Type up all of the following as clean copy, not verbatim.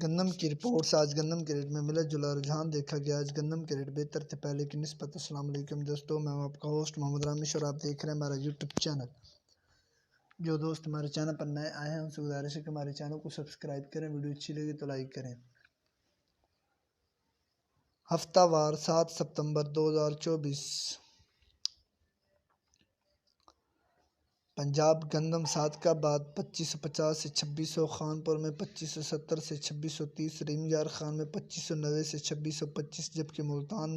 گندم کی رپورٹس۔ آج گندم کے ریٹ میں ملا جلا رجحان دیکھا گیا۔ آج گندم کے ریٹ بہتر تھے پہلے کی نسبت۔ السلام علیکم دوستو، میں ہوں آپ کا ہوسٹ محمد رامیش اور آپ دیکھ رہے ہیں ہمارا یوٹیوب چینل۔ جو دوست ہمارے چینل پر نئے آئے ہیں ان سے گزارش ہے کہ ہمارے چینل کو سبسکرائب کریں، ویڈیو اچھی لگے تو لائک کریں۔ ہفتہ وار 7 ستمبر 2024۔ پنجاب گندم صادقہ آباد 2550 سے 2600، خانپور میں 2570 سے 2630، ریم یار خان میں 2590 سے 2625، جبکہ ملتان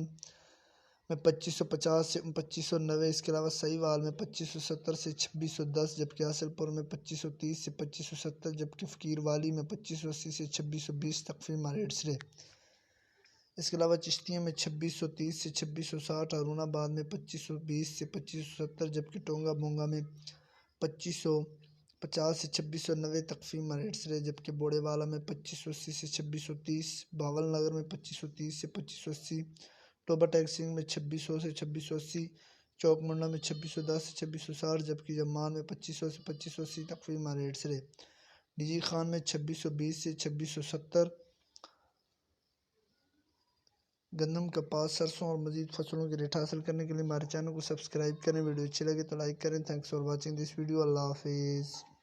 میں 2550 سے 2590۔ اس کے علاوہ سہیوال میں 2570 سے 2610، جبکہ حاصل پور میں 2530 سے 2570، جبکہ فقیر والی میں 2580 سے 2620 تقسیمہ ریٹس رہے۔ اس کے علاوہ چشتیہ میں 2630 سے 2660، ہارون آباد میں 2520 سے 2570، جبکہ ٹونگا بونگا میں 2550 سے 2690 تقسیمہ ریٹس رہے، جبکہ بوڑے والا میں 2580 سے 2630، باول نگر میں 2530 سے 2580، ٹوبا ٹیکسنگ میں 2600 سے 2680، چوک منڈا میں 2610 سے 2660، جبکہ جمان میں 2500 سے 2580 تقسیمہ ریٹس رہے۔ ڈی جی خان میں 2620 سے 2670۔ گندم، کپاس، سرسوں اور مزید فصلوں کے ریٹ حاصل کرنے کے لیے ہمارے چینل کو سبسکرائب کریں، ویڈیو اچھی لگے تو لائک کریں۔ Thanks for watching this video. اللہ حافظ۔